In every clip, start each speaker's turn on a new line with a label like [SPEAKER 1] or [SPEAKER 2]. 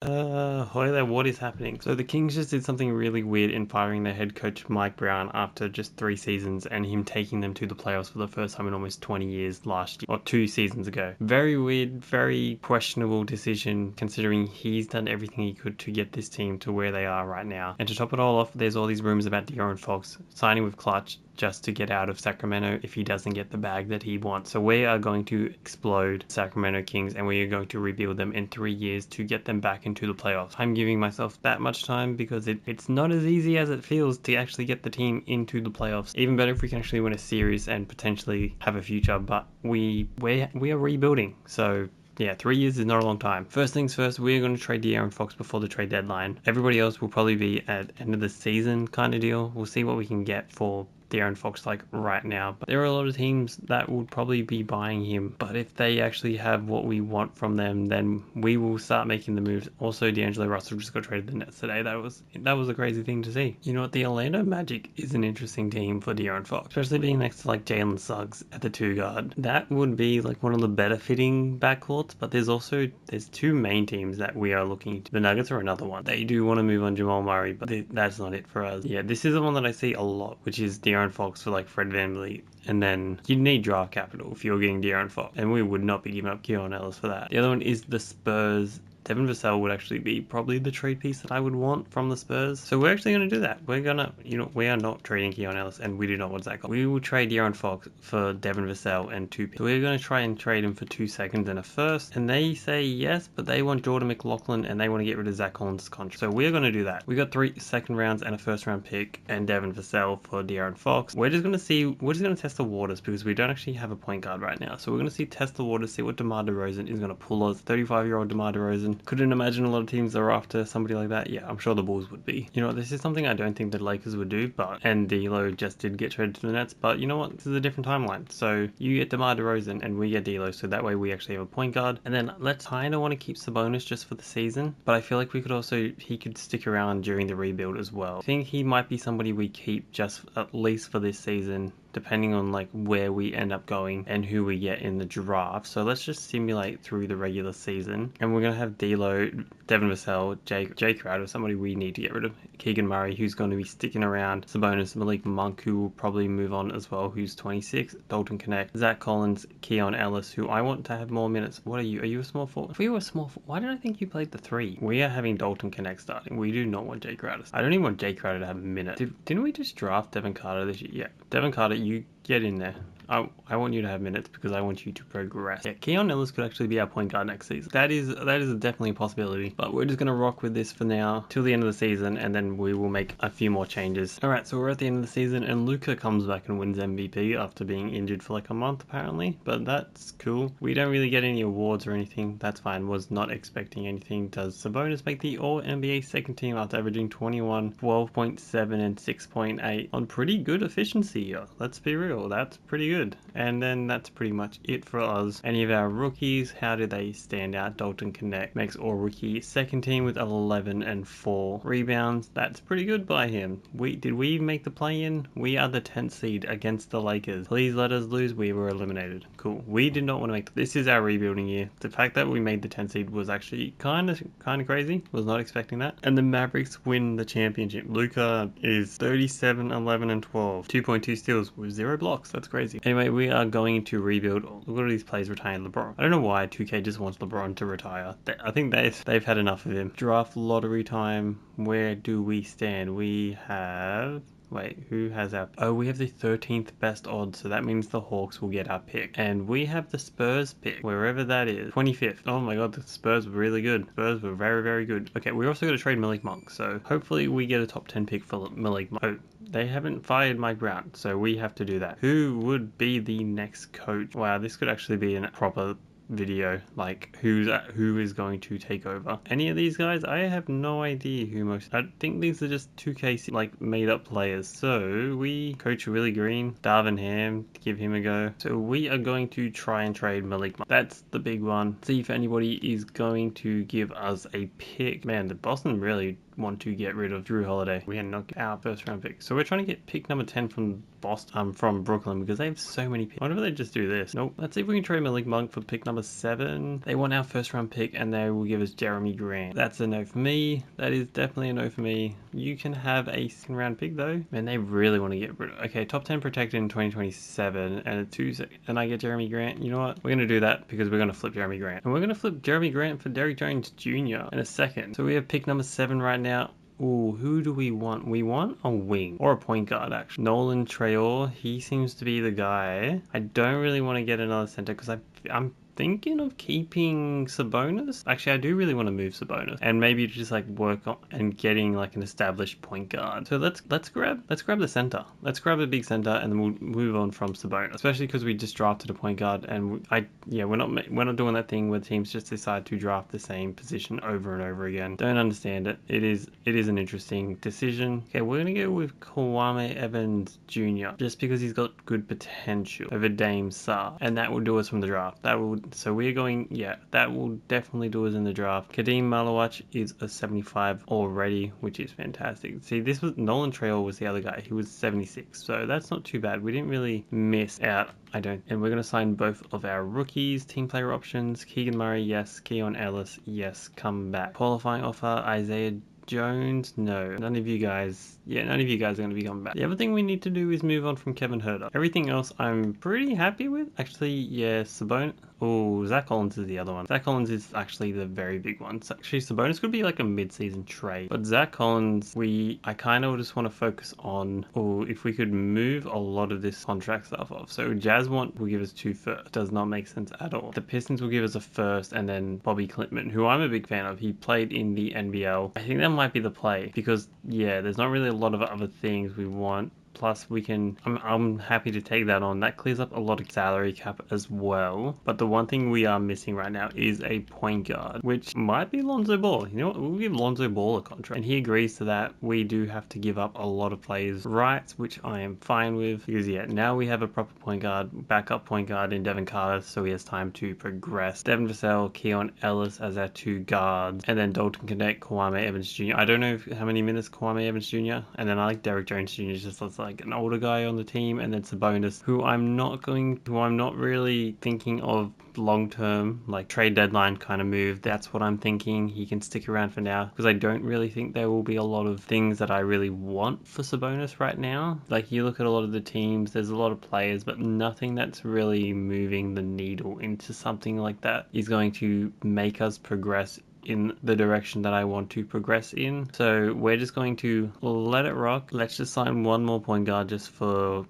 [SPEAKER 1] Hi there, what is happening? So the Kings just did something really weird in firing their head coach Mike Brown after just 3 seasons and him taking them to the playoffs for the first time in almost 20 years last year, or 2 seasons ago. Very weird, very questionable decision considering he's done everything he could to get this team to where they are right now. And to top it all off, there's all these rumors about De'Aaron Fox signing with Clutch just to get out of Sacramento if he doesn't get the bag that he wants. So we are going to explode Sacramento Kings and we are going to rebuild them in 3 years to get them back into the playoffs. I'm giving myself that much time because it's not as easy as it feels to actually get the team into the playoffs. Even better if we can actually win a series and potentially have a future, but we are rebuilding. So yeah, 3 years is not a long time. First things first, we're going to trade De'Aaron Fox before the trade deadline. Everybody else will probably be at end of the season kind of deal. We'll see what we can get for De'Aaron Fox like right now. But there are a lot of teams that would probably be buying him. But if they actually have what we want from them, then we will start making the moves. Also, D'Angelo Russell just got traded to the Nets today. That was a crazy thing to see. You know what? The Orlando Magic is an interesting team for De'Aaron Fox, especially being next to like Jalen Suggs at the 2 guard. That would be like one of the better fitting backcourts. But there's two main teams that we are looking to. The Nuggets are another one. They do want to move on Jamal Murray, but that's not it for us. Yeah, this is the one that I see a lot, which is De'Aaron Fox for like Fred VanVleet. And then you need draft capital if you're getting De'Aaron Fox. And we would not be giving up Keon Ellis for that. The other one is the Spurs. Devin Vassell would actually be probably the trade piece that I would want from the Spurs. So we're actually going to do that. We are not trading Keon Ellis and we do not want Zach. We will trade De'Aaron Fox for Devin Vassell and 2 picks. So we're going to try and trade him for 2 seconds and a first. And they say yes, but they want Jordan McLaughlin and they want to get rid of Zach Collins' contract. So we're going to do that. We got 3 second rounds and a first round pick and Devin Vassell for De'Aaron Fox. We're just going to test the waters because we don't actually have a point guard right now. So we're going to test the waters, see what DeMar DeRozan is going to pull us. 35-year-old DeMar DeRozan. Couldn't imagine a lot of teams are after somebody like that. Yeah, I'm sure the Bulls would be. You know what, this is something I don't think the Lakers would do, and D'Lo just did get traded to the Nets, but you know what, this is a different timeline. So you get DeMar DeRozan and we get D'Lo, so that way we actually have a point guard. And then let's kind of want to keep Sabonis just for the season, but I feel like he could stick around during the rebuild as well. I think he might be somebody we keep just at least for this season, depending on like where we end up going and who we get in the draft. So let's just simulate through the regular season, and we're going to have D'Lo, Devin Vassell, Jay Crowder, somebody we need to get rid of, Keegan Murray, who's going to be sticking around, Sabonis, Malik Monk, who will probably move on as well, who's 26, Dalton Connect, Zach Collins, Keon Ellis, who I want to have more minutes. What are you? Are you a small forward? If we were a small forward, why did I think you played the 3? We are having Dalton Connect starting. We do not want Jay Crowder. I don't even want Jay Crowder to have a minute. Didn't we just draft Devin Carter this year? Yeah, Devin Carter, you get in there. I want you to have minutes because I want you to progress. Yeah, Keon Ellis could actually be our point guard next season. That is definitely a possibility, but we're just going to rock with this for now till the end of the season, and then we will make a few more changes. Alright, so we're at the end of the season, and Luka comes back and wins MVP after being injured for like a month apparently, but that's cool. We don't really get any awards or anything. That's fine. Was not expecting anything. Does Sabonis make the All-NBA second team after averaging 21, 12.7, and 6.8 on pretty good efficiency here? Let's be real. That's pretty good. And then that's pretty much it for us. Any of our rookies, how do they stand out? Dalton Connect makes all rookie second team with 11 and 4 rebounds. That's pretty good by him. Did we make the play-in? We are the 10th seed against the Lakers. Please let us lose. We were eliminated. Cool. We did not want to make this is our rebuilding year. The fact that we made the 10th seed was actually kind of crazy. Was not expecting that. And the Mavericks win the championship. Luka is 37, 11 and 12. 2.2 steals with 0 blocks. That's crazy. Anyway, we are going to rebuild. Look at these players retiring LeBron. I don't know why 2K just wants LeBron to retire. I think they've had enough of him. Draft lottery time. Where do we stand? We have... Wait, who has our... Oh, we have the 13th best odds, so that means the Hawks will get our pick. And we have the Spurs pick, wherever that is. 25th. Oh my god, the Spurs were really good. Spurs were very, very good. Okay, we're also going to trade Malik Monk, so hopefully we get a top 10 pick for Malik Monk. Oh, they haven't fired Mike Brown, so we have to do that. Who would be the next coach? Wow, this could actually be a proper video, like who is going to take over. Any of these guys, I have no idea I think these are just 2K like made up players. So we coach Willie Green, Darvin Ham, give him a go. So we are going to try and trade Malik Monk. That's the big one. See if anybody is going to give us a pick. Man, the Boston really want to get rid of Drew Holiday. We had not get our first round pick. So we're trying to get pick number 10 from Boston, from Brooklyn, because they have so many picks. Why don't they just do this? Nope. Let's see if we can trade Malik Monk for pick number 7. They want our first round pick and they will give us Jeremy Grant. That's a no for me. That is definitely a no for me. You can have a second round pick though. Man, they really want to get rid of. Okay, top 10 protected in 2027 and a 2 and I get Jeremy Grant. You know what? We're going to do that because we're going to flip Jeremy Grant. And we're going to flip Jeremy Grant for Derrick Jones Jr. in a second. So we have pick number 7 right now. Ooh, who do we want? We want a wing or a point guard, actually. Nolan Traore, he seems to be the guy. I don't really want to get another center because I'm thinking of keeping Sabonis. Actually, I do really want to move Sabonis and maybe just like work on and getting like an established point guard. So let's grab the center. Let's grab a big center and then we'll move on from Sabonis, especially because we just drafted a point guard and we're not doing that thing where teams just decide to draft the same position over and over again. Don't understand it. It is an interesting decision. Okay, we're gonna go with Kwame Evans Jr. just because he's got good potential over Dame Sarr, and that will do us from the draft. So we're going, yeah, that will definitely do us in the draft. Kadeem Malawach is a 75 already, which is fantastic. See, this was Nolan Trail was the other guy. He was 76, so that's not too bad. We didn't really miss out. I don't. And we're going to sign both of our rookies, team player options. Keegan Murray, yes. Keon Ellis, yes. Come back. Qualifying offer, Isaiah Jones, no. None of you guys are going to be coming back. The other thing we need to do is move on from Kevin Huerter. Everything else I'm pretty happy with. Actually, yeah, Sabonis. Oh, Zach Collins is the other one. Zach Collins is actually the very big one. So actually, Sabonis could be like a mid-season trade. But Zach Collins, I kind of just want to focus on, if we could move a lot of this contract stuff off. So Jazz will give us 2 first. Does not make sense at all. The Pistons will give us a first and then Bobby Clintman, who I'm a big fan of. He played in the NBL. I think that might be the play because, yeah, there's not really a lot of other things we want. Plus, I'm happy to take that on. That clears up a lot of salary cap as well. But the one thing we are missing right now is a point guard, which might be Lonzo Ball. You know what? We'll give Lonzo Ball a contract. And he agrees to that. We do have to give up a lot of players' rights, which I am fine with. Because, yeah, now we have a proper point guard, backup point guard in Devin Carter, so he has time to progress. Devin Vassell, Keon Ellis as our 2 guards. And then Dalton Connect, Kwame Evans Jr. I don't know how many minutes Kwame Evans Jr. And then I like Derrick Jones Jr. just as like an older guy on the team, and then Sabonis, who I'm not really thinking of long term, like trade deadline kind of move. That's what I'm thinking. He can stick around for now because I don't really think there will be a lot of things that I really want for Sabonis right now. Like you look at a lot of the teams, there's a lot of players, but nothing that's really moving the needle into something like that is going to make us progress in the direction that I want to progress in. So we're just going to let it rock. Let's just sign one more point guard just for,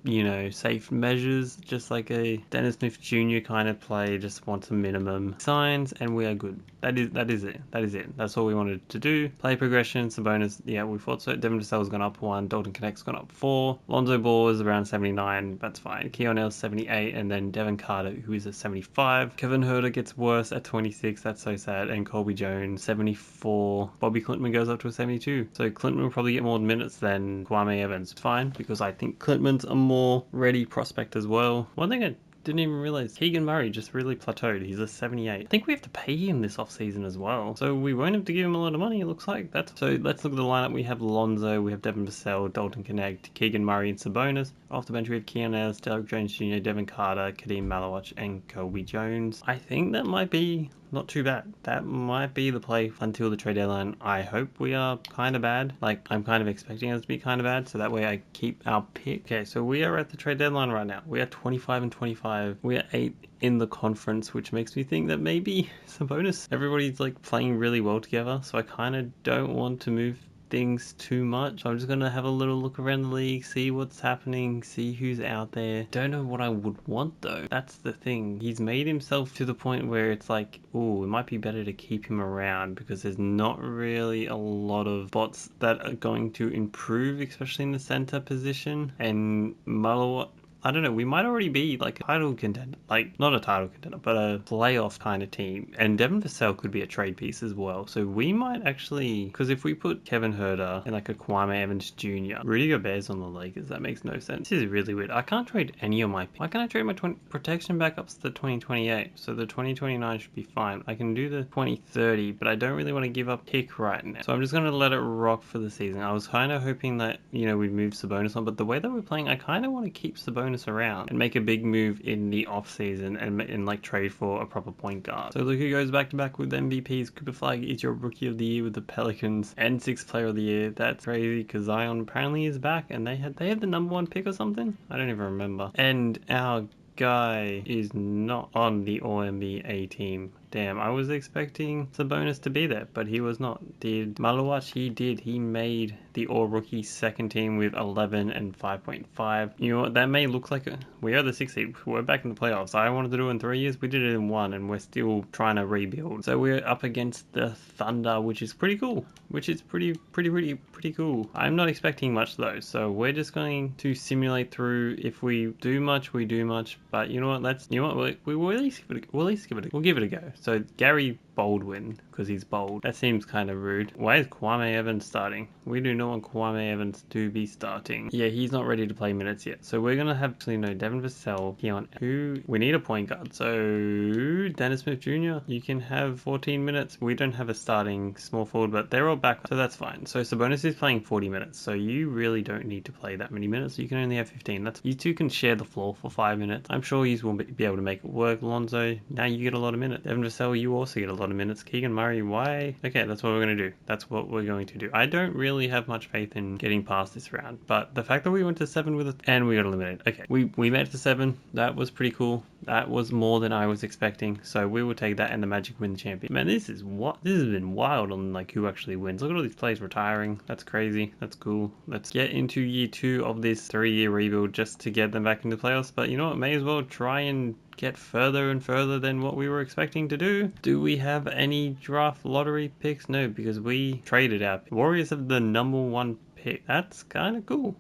[SPEAKER 1] safe measures, just like a Dennis Smith Jr. kind of play, just wants a minimum signs and we are good. That is it. That's all we wanted to do. Play progression, Sabonis, yeah, we thought so. Devin Vassell's gone up 1, Dalton Connect's gone up 4, Lonzo Ball is around 79, that's fine. Keon Ellis 78, and then Devin Carter, who is at 75. Kevin Huerter gets worse at 26, that's so sad, and Colby Jones 74. Bobby Clintman goes up to a 72. So Clintman will probably get more minutes than Kwame Evans. Fine, because I think Clintman's a more ready prospect as well. One thing I didn't even realize, Keegan Murray just really plateaued. He's a 78. I think we have to pay him this offseason as well. So we won't have to give him a lot of money, it looks like. So let's look at the lineup. We have Lonzo, we have Devin Vassell, Dalton Connect, Keegan Murray and Sabonis. Off the bench we have Keon Ellis, Derrick Jones Jr., Devin Carter, Kadeem Malawach and Colby Jones. I think that might be not too bad. That might be the play until the trade deadline. I hope we are kind of bad. Like, I'm kind of expecting us to be kind of bad, so that way I keep our pick. Okay, so we are at the trade deadline right now. We are 25 and 25. We are 8 in the conference, which makes me think that maybe Sabonis, everybody's like playing really well together, so I kind of don't want to move things too much. I'm just gonna have a little look around the league, see what's happening, see who's out there. Don't know what I would want though. That's the thing. He's made himself to the point where it's like, it might be better to keep him around because there's not really a lot of spots that are going to improve, especially in the center position. And Malawach I don't know, we might already be like a title contender, like not a title contender, but a playoff kind of team. And Devin Vassell could be a trade piece as well. So we might actually, because if we put Kevin Herter and like a Kwame Evans Jr., Rudy Gobert's on the Lakers, that makes no sense. This is really weird. I can't trade any of my. Why can't I trade my protection backups to the 2028? So the 2029 should be fine. I can do the 2030, but I don't really want to give up pick right now. So I'm just gonna let it rock for the season. I was kind of hoping that we'd move Sabonis on, but the way that we're playing, I kind of want to keep Sabonis around and make a big move in the off season and like trade for a proper point guard. So look who goes back to back with MVPs. Cooper Flag is your rookie of the year with the Pelicans and sixth player of the year. That's crazy because Zion apparently is back and they had the number one pick or something. I don't even remember. And our guy is not on the All-NBA team. Damn, I was expecting Sabonis to be there, but he was not. Did Malawach? He did. He made the All-Rookie second team with 11 and 5.5. You know what? That may look like we are the 6th seed. We're back in the playoffs. I wanted to do it in 3 years. We did it in 1, and we're still trying to rebuild. So we're up against the Thunder, which is pretty cool. Which is pretty cool. I'm not expecting much though, so we're just going to simulate through. If we do much, we do much. But you know what? We'll at least we'll give it a go. So Gary Baldwin, because he's bold. That seems kind of rude. Why is Kwame Evans starting? We do not want Kwame Evans to be starting. Yeah, he's not ready to play minutes yet. So we're going to have to Devin Vassell, Keon, who we need a point guard. So Dennis Smith Jr., you can have 14 minutes. We don't have a starting small forward, but they're all back. So that's fine. So Sabonis is playing 40 minutes. So you really don't need to play that many minutes. You can only have 15. You two can share the floor for 5 minutes. I'm sure you will be able to make it work. Lonzo, now you get a lot of minutes. Devin Vassell, you also get a lot of minutes. Keegan Murray, why? Okay, that's what we're going to do. That's what we're going to do. I don't really have much faith in getting past this round, but the fact that we went to 7 with it and we got eliminated. Okay, we made it to 7. That was pretty cool. That was more than I was expecting. So we will take that and the Magic win the champion. Man, this has been wild on like who actually wins. Look at all these players retiring. That's crazy. That's cool. Let's get into year 2 of this 3-year rebuild just to get them back into the playoffs. But you know what? May as well try and get further and further than what we were expecting to do. Do we have any draft lottery picks? No, because we traded our Warriors have the number 1 pick. That's kind of cool.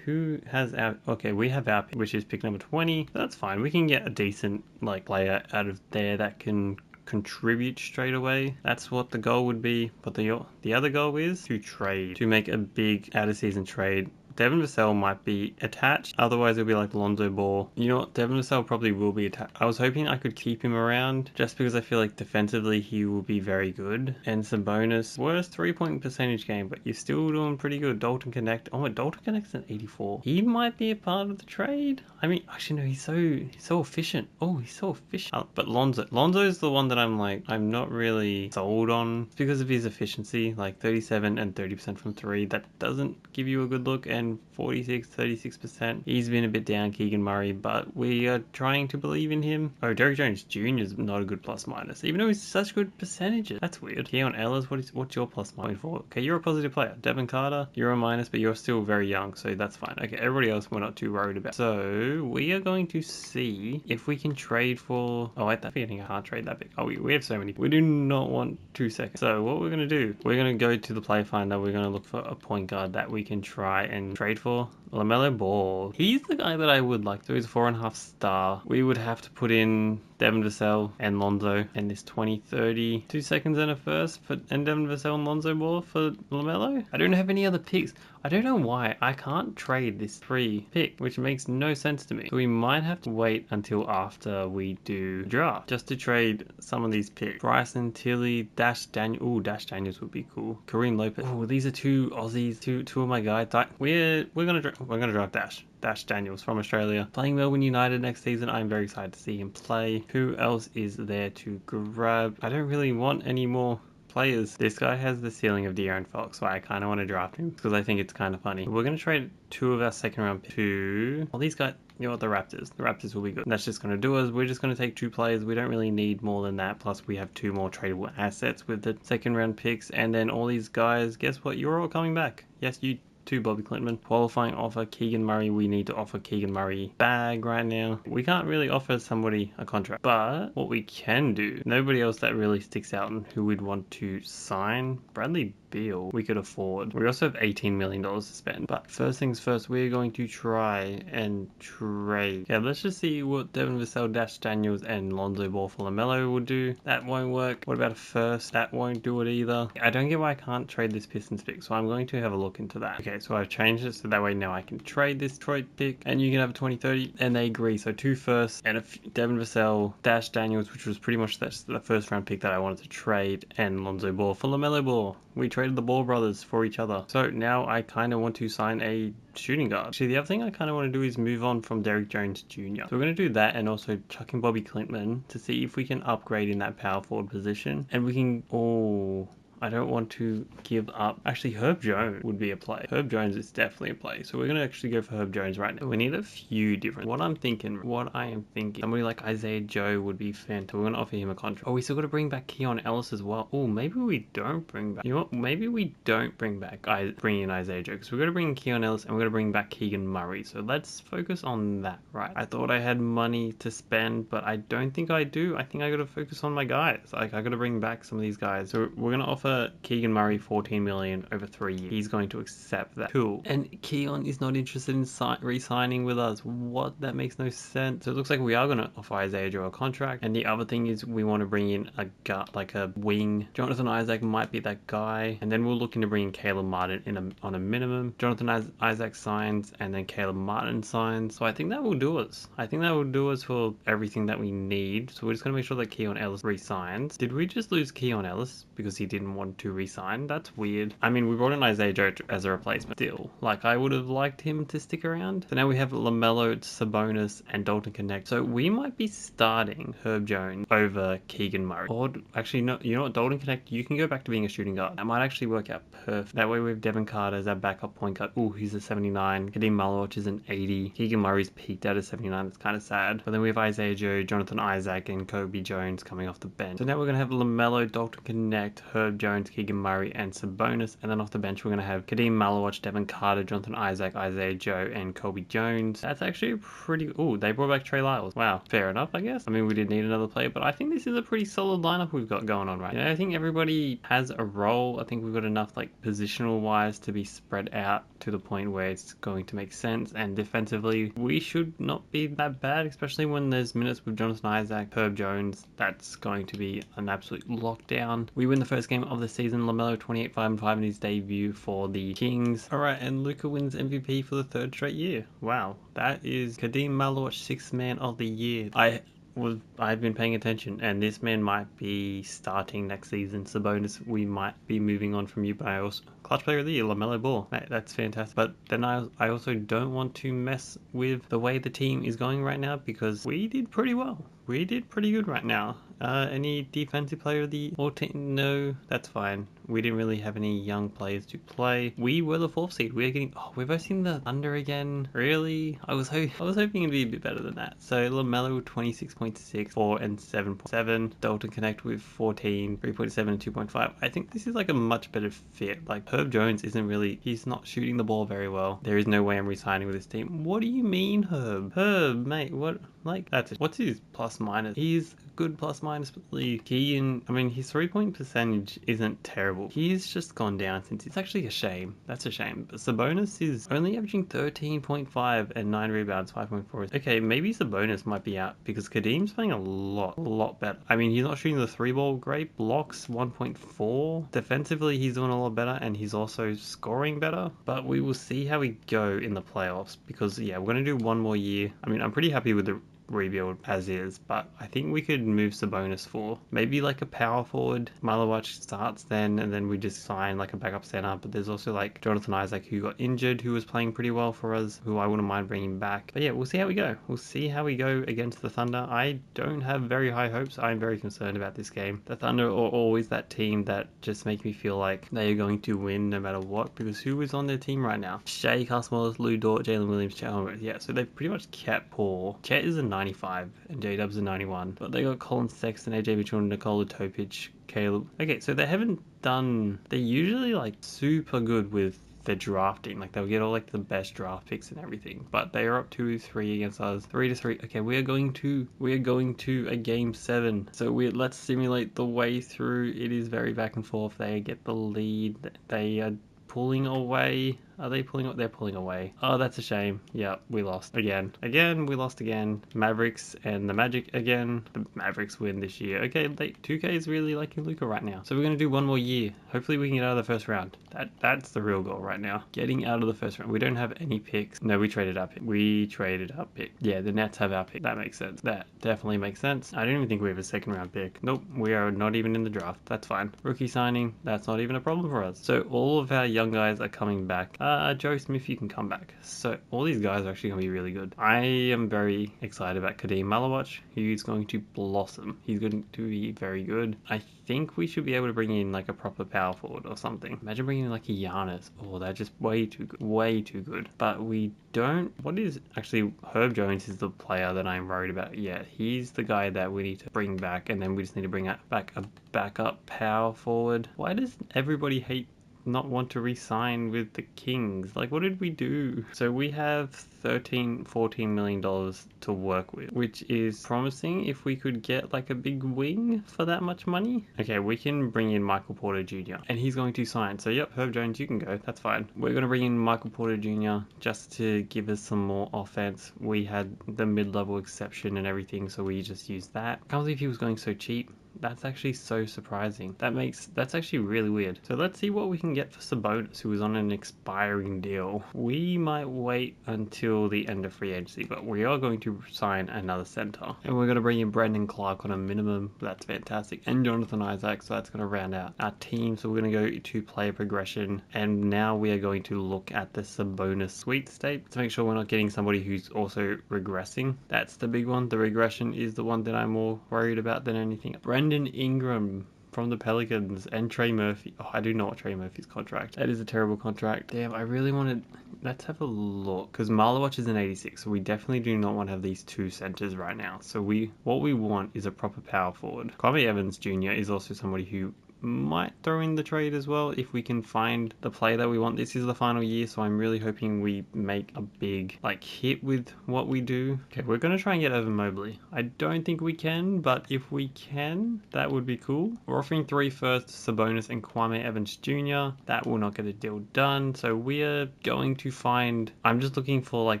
[SPEAKER 1] Who has our... Okay, we have our pick, which is pick number 20. That's fine. We can get a decent like player out of there that can contribute straight away. That's what the goal would be. But the other goal is to make a big out of season trade. Devin Vassell might be attached. Otherwise, it'll be like Lonzo Ball. You know what? Devin Vassell probably will be attached. I was hoping I could keep him around just because I feel like defensively he will be very good. And Sabonis, worst 3-point percentage game, but you're still doing pretty good. Dalton Connect. Oh, Dalton Connect's an 84. He might be a part of the trade. I mean, actually, no, he's so efficient. Oh, he's so efficient. But Lonzo's the one that I'm not really sold on because of his efficiency, like 37 and 30% from 3. That doesn't give you a good look. And 36%. He's been a bit down, Keegan Murray, but we are trying to believe in him. Oh, Derrick Jones Jr. is not a good plus minus, even though he's such good percentages. That's weird. Keon Ellis, what's your plus minus for? Okay, you're a positive player. Devin Carter, you're a minus, but you're still very young, so that's fine. Okay, everybody else we're not too worried about. So we are going to see if we can trade for... Oh, wait, that feeling I can't trade that big. Oh, we have so many. We do not want 2 seconds. So what we're going to do, we're going to go to the play finder. We're going to look for a point guard that we can try and trade for. LaMelo Ball. He's the guy that I would like to. He's a 4.5 star. We would have to put in Devin Vassell and Lonzo and this 20-30 2 seconds and a first and Devin Vassell and Lonzo Ball for LaMelo. I don't have any other picks. I don't know why I can't trade this 3 pick, which makes no sense to me. So we might have to wait until after we do draft just to trade some of these picks. Bryson Tilly, Dash Daniel. Ooh, Dash Daniels would be cool. Kareem Lopez. Oh, these are 2 Aussies, two of my guys. We're gonna draft Dash Daniels from Australia, playing Melbourne United next season. I'm very excited to see him play. Who else is there to grab? I don't really want any more players. This guy has the ceiling of De'Aaron Fox, so I kind of want to draft him because I think it's kind of funny. We're going to trade 2 of our second round picks to... Well, these guys... You know what, the Raptors will be good. And that's just going to do us. We're just going to take 2 players. We don't really need more than that. Plus, we have 2 more tradable assets with the second round picks. And then all these guys, guess what? You're all coming back. Yes, you to Bobby Clintman. Qualifying offer Keegan Murray. We need to offer Keegan Murray bag right now. We can't really offer somebody a contract, but what we can do, nobody else that really sticks out and who we'd want to sign. Bradley Beal we could afford. We also have $18 million to spend, but first things first, we're going to try and trade. Yeah, let's just see what Devin Vassell, Dash Daniels and Lonzo Ball for LaMelo will do. That won't work. What about a first? That won't do it either. I don't get why I can't trade this Pistons pick, so I'm going to have a look into that. Okay, so I've changed it so that way now I can trade this Detroit pick and you can have a 2030, and they agree. So 2 firsts and a Devin Vassell, Dash Daniels, which was pretty much that's the first round pick that I wanted to trade, and Lonzo Ball for LaMelo Ball. We traded the Ball brothers for each other. So now I kind of want to sign a shooting guard. Actually, the other thing I kind of want to do is move on from Derrick Jones Jr. So we're going to do that and also chuck in Bobby Clintman to see if we can upgrade in that power forward position. And we can... Oh... I don't want to give up. Actually, Herb Jones would be a play. Herb Jones is definitely a play. So we're going to actually go for Herb Jones right now. We need a few different... What I am thinking, somebody like Isaiah Joe would be fantastic. We're going to offer him a contract. Oh, we still got to bring back Keon Ellis as well. Oh, maybe we don't bring back... You know what? Maybe we don't bring in Isaiah Joe, because we're going to bring Keon Ellis and we're going to bring back Keegan Murray. So let's focus on that, right? I thought I had money to spend, but I don't think I do. I think I got to focus on my guys. Like, I got to bring back some of these guys. So we're going to offer Keegan Murray $14 million over 3 years. He's going to accept that. Cool. And Keon is not interested in re-signing with us. What? That makes no sense. So it looks like we are going to offer Isaiah Joe a contract. And the other thing is we want to bring in a gut, like a wing. Jonathan Isaac might be that guy. And then we're looking to bring in Caleb Martin on a minimum. Jonathan Isaac signs and then Caleb Martin signs. So I think that will do us. I think that will do us for everything that we need. So we're just going to make sure that Keon Ellis re-signs. Did we just lose Keon Ellis because he didn't want to resign? That's weird. I mean, we brought in Isaiah Joe as a replacement still. Like, I would have liked him to stick around. So now we have LaMelo, Sabonis, and Dalton Connect. So we might be starting Herb Jones over Keegan Murray. Or actually, no, you know what, Dalton Connect, you can go back to being a shooting guard. That might actually work out perfect. That way we have Devin Carter as our backup point guard. Ooh, he's a 79. Kadeem Malowich is an 80. Keegan Murray's peaked out at 79. That's kind of sad. But then we have Isaiah Joe, Jonathan Isaac, and Kobe Jones coming off the bench. So now we're going to have LaMelo, Dalton Connect, Herb Jones, Keegan Murray, and Sabonis. And then off the bench, we're going to have Kadeem Malowich, Devin Carter, Jonathan Isaac, Isaiah Joe, and Kobe Jones. That's actually pretty... Ooh, they brought back Trey Lyles. Wow, fair enough, I guess. I mean, we did need another player, but I think this is a pretty solid lineup we've got going on right now. I think everybody has a role. I think we've got enough, like, positional-wise to be spread out to the point where it's going to make sense. And defensively, we should not be that bad, especially when there's minutes with Jonathan Isaac, Herb Jones. That's going to be an absolute lockdown. We win the first game of the season. LaMelo 28-5-5 in his debut for the Kings. Alright, and Luka wins MVP for the 3rd straight year. Wow, that is Kadeem Malowich 6th man of the year. I've been paying attention, and this man might be starting next season. Sabonis, we might be moving on from you, but I also... Clutch player of the year, LaMelo Ball. Mate, that's fantastic. But then I also don't want to mess with the way the team is going right now, because we did pretty well. We did pretty good right now. Any defensive player of the team? No, that's fine. We didn't really have any young players to play. We were the 4th seed. We're getting... Oh, we've seen the Thunder again. Really? I was hoping it'd be a bit better than that. So LaMelo 26.6, 4 and 7.7. Dalton Connect with 14, 3.7 and 2.5. I think this is like a much better fit. Like, Herb Jones isn't really... He's not shooting the ball very well. There is no way I'm re-signing with this team. What do you mean, Herb? Herb, mate, what... Like, that's it. What's his plus minus? He's good plus minus, but Keegan, I mean, his 3-point percentage isn't terrible. He's just gone down since. It's actually a shame. That's a shame. But Sabonis is only averaging 13.5 and 9 rebounds, 5.4. Okay, maybe Sabonis might be out because Kadeem's playing a lot better. I mean, he's not shooting the 3-ball great. Blocks 1.4. Defensively, he's doing a lot better, and he's also scoring better. But we will see how we go in the playoffs because, yeah, we're going to do one more year. I mean, I'm pretty happy with the rebuild as is, but I think we could move Sabonis for maybe like a power forward. Malowich starts then, and then we just sign like a backup center. But there's also like Jonathan Isaac, who got injured, who was playing pretty well for us, who I wouldn't mind bringing back. But yeah, we'll see how we go. We'll see how we go against the Thunder. I don't have very high hopes. I'm very concerned about this game. The Thunder are always that team that just make me feel like they are going to win no matter what, because who is on their team right now? Shea, Carson Wallace, Lou Dort, Jalen Williams, Chet Holmgren. Yeah, so they've pretty much kept Paul. Chet is a 95 and J-Dub's a 91, but they got Colin Sexton, AJ Mitchell, Nikola Topic, Caleb. Okay, so they haven't done... They're usually like super good with their drafting. Like they'll get all like the best draft picks and everything. But they are up 2-3 against us. 3-3. Okay, we are going to a game 7. So let's simulate the way through. It is very back and forth. They get the lead. They are pulling away. Are they pulling? They're pulling away. Oh, that's a shame. Yeah, we lost again. We lost again. Mavericks and the Magic again. The Mavericks win this year. Okay, 2K is really liking Luka right now. So we're gonna do one more year. Hopefully we can get out of the first round. That's the real goal right now. Getting out of the first round. We don't have any picks. No, we traded our pick. Yeah, the Nets have our pick. That makes sense. That definitely makes sense. I don't even think we have a second round pick. Nope, we are not even in the draft. That's fine. Rookie signing. That's not even a problem for us. So all of our young guys are coming back. Joe Smith, you can come back. So all these guys are actually going to be really good. I am very excited about Kadeem Malawach. He's going to blossom. He's going to be very good. I think we should be able to bring in like a proper power forward or something. Imagine bringing in like a Giannis. Oh, they're just way too good. Way too good. But we don't... What is... Actually, Herb Jones is the player that I'm worried about. Yeah, he's the guy that we need to bring back. And then we just need to bring back a backup power forward. Why does everybody not want to re-sign with the Kings? Like, what did we do? So we have $14 million to work with, which is promising if we could get like a big wing for that much money. Okay, we can bring in Michael Porter Jr. and he's going to sign. So yep, Herb Jones, you can go. That's fine. We're going to bring in Michael Porter Jr. just to give us some more offense. We had the mid-level exception and everything, so we just used that. I can't believe he was going so cheap. That's actually so surprising. That's actually really weird. So let's see what we can get for Sabonis, who is on an expiring deal. We might wait until the end of free agency, but we are going to sign another center. And we're going to bring in Brendan Clark on a minimum. That's fantastic. And Jonathan Isaac, so that's going to round out our team. So we're going to go to player progression. And now we are going to look at the Sabonis sweet state to make sure we're not getting somebody who's also regressing. That's the big one. The regression is the one that I'm more worried about than anything. Brandon Ingram from the Pelicans and Trey Murphy. Oh, I do not want Trey Murphy's contract. That is a terrible contract. Damn, I really wanted... Let's have a look. Because Malawach is an 86, so we definitely do not want to have these two centers right now. So what we want is a proper power forward. Kwame Evans Jr. is also somebody who might throw in the trade as well if we can find the player that we want. This is the final year, so I'm really hoping we make a big hit with what we do. Okay, we're gonna try and get Evan Mobley. I don't think we can, but if we can, that would be cool. We're offering 3 firsts, Sabonis and Kwame Evans Jr. That will not get a deal done, so we are going to find... I'm just looking for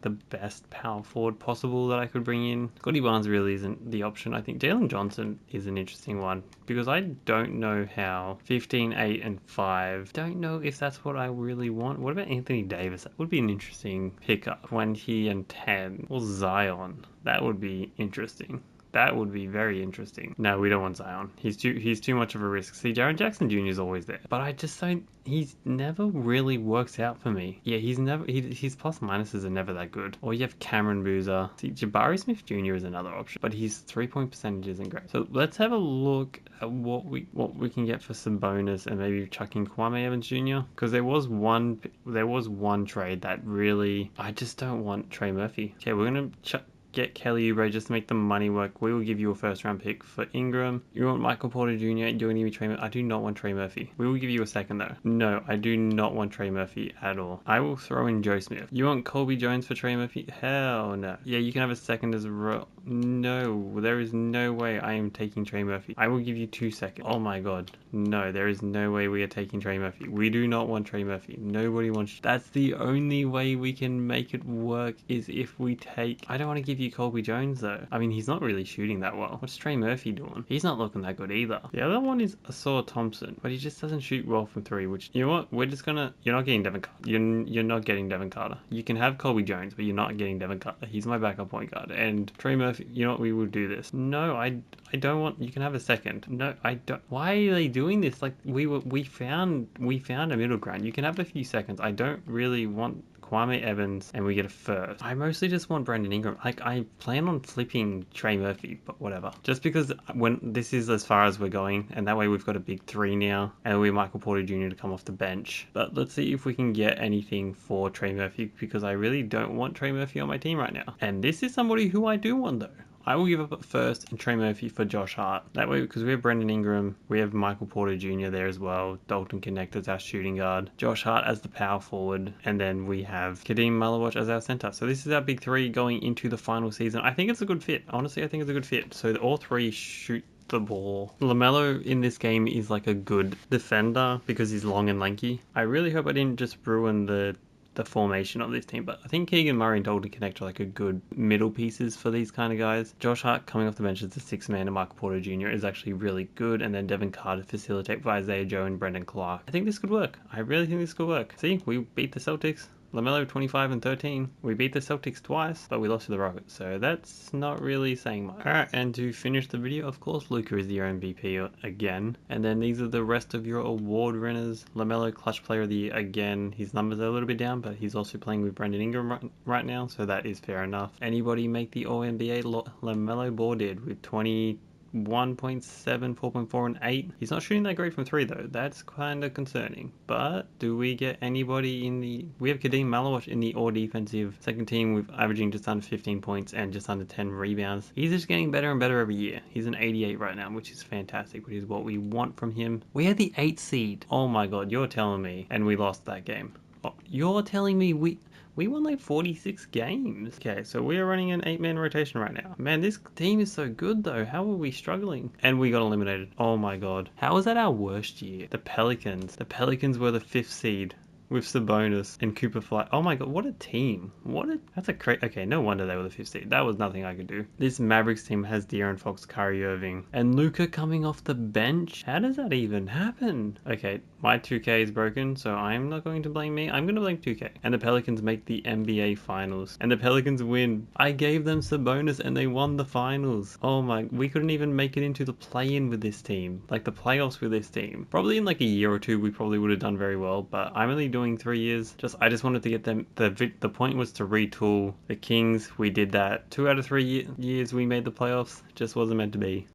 [SPEAKER 1] the best power forward possible that I could bring in. Scotty Barnes really isn't the option. I think Jalen Johnson is an interesting one because I don't know how 15, 8 and 5. Don't know if that's what I really want. What about Anthony Davis? That would be an interesting pickup. 20 and 10. Or Zion. That would be interesting. That would be very interesting. No, we don't want Zion. He's too much of a risk. See, Jaren Jackson Jr. is always there. But I just don't... He's never really works out for me. Yeah, his plus minuses are never that good. Or you have Cameron Boozer. See, Jabari Smith Jr. is another option. But his 3-point percentage isn't great. So let's have a look at what we can get for Sabonis and maybe chucking Kwame Evans Jr. Because there was one trade that really... I just don't want Trey Murphy. Okay, we're going to get Kelly Oubre just to make the money work. We will give you a first round pick for Ingram. You want Michael Porter Jr. You're going to give me Trey Murphy. I do not want Trey Murphy. We will give you a second though. No, I do not want Trey Murphy at all. I will throw in Joe Smith. You want Colby Jones for Trey Murphy? Hell no. Yeah, you can have a second as well. No, there is no way I am taking Trey Murphy. I will give you 2 seconds. Oh my god. No, there is no way we are taking Trey Murphy. We do not want Trey Murphy. Nobody wants... That's the only way we can make it work is if we take... I don't want to give you Colby Jones though. I mean, he's not really shooting that well. What's Trey Murphy doing? He's not looking that good either. The other one is Asor Thompson, but he just doesn't shoot well from 3, which, you know what? We're just gonna... You're not getting Devin Carter. You're not getting Devin Carter. You can have Colby Jones, but you're not getting Devin Carter. He's my backup point guard. And Trey Murphy, you know what? We will do this. No, I don't want... You can have a second. No, I don't... Why are they doing this? We found a middle ground. You can have a few seconds. I don't really want Kwame Evans and we get a first. I mostly just want Brandon Ingram. I plan on flipping Trey Murphy, but whatever. Just because when this is as far as we're going, and that way we've got a big 3 now, and we Michael Porter Jr. to come off the bench. But let's see if we can get anything for Trey Murphy, because I really don't want Trey Murphy on my team right now. And this is somebody who I do want though. I will give up at first and Trey Murphy for Josh Hart. That way, because we have Brendan Ingram, we have Michael Porter Jr. there as well, Dalton Connect as our shooting guard, Josh Hart as the power forward, and then we have Kadeem Malawach as our center. So this is our big three going into the final season. I think it's a good fit. Honestly, I think it's a good fit. So all three shoot the ball. LaMelo in this game is like a good defender because he's long and lanky. I really hope I didn't just ruin the formation of this team, but I think Keegan Murray and Dalton Connect are like a good middle pieces for these kind of guys. Josh Hart coming off the bench as the sixth man and Michael Porter Jr. is actually really good, and then Devin Carter facilitate for Isaiah Joe and Brendan Clark. I think this could work. I really think this could work. See, we beat the Celtics. LaMelo 25 and 13. We beat the Celtics twice, but we lost to the Rockets, so that's not really saying much. Alright, and to finish the video, of course, Luka is your MVP again. And then these are the rest of your award winners. LaMelo, Clutch Player of the Year again. His numbers are a little bit down, but he's also playing with Brendan Ingram right now, so that is fair enough. Anybody make the All-NBA? LaMelo Ball did with 21.7, 4.4, and 8. He's not shooting that great from 3 though. That's kind of concerning. But do we get anybody in the... We have Kadeem Malawach in the all-defensive second team with averaging just under 15 points and just under 10 rebounds. He's just getting better and better every year. He's an 88 right now, which is fantastic, which is what we want from him. We had the 8th seed. Oh my god, you're telling me. And we lost that game. Oh, you're telling me we won like 46 games. Okay, so we are running an 8-man rotation right now. Man, this team is so good though. How are we struggling? And we got eliminated. Oh my god. How was that our worst year? The Pelicans. The Pelicans were the 5th seed with Sabonis and Cooper Flight. Oh my god, what a team. That's a okay, no wonder they were the 5th seed. That was nothing I could do. This Mavericks team has De'Aaron Fox, Kyrie Irving, and Luka coming off the bench. How does that even happen? Okay, my 2K is broken, so I'm not going to blame me. I'm going to blame 2K. And the Pelicans make the NBA Finals. And the Pelicans win. I gave them Sabonis and they won the Finals. Oh my, we couldn't even make it into the play-in with this team. Like the playoffs with this team. Probably in like a year or two, we probably would have done very well, but I'm only doing 3 years. I just wanted to get them. The point was to retool the Kings. We did that. 2 out of 3 years we made the playoffs. Just wasn't meant to be.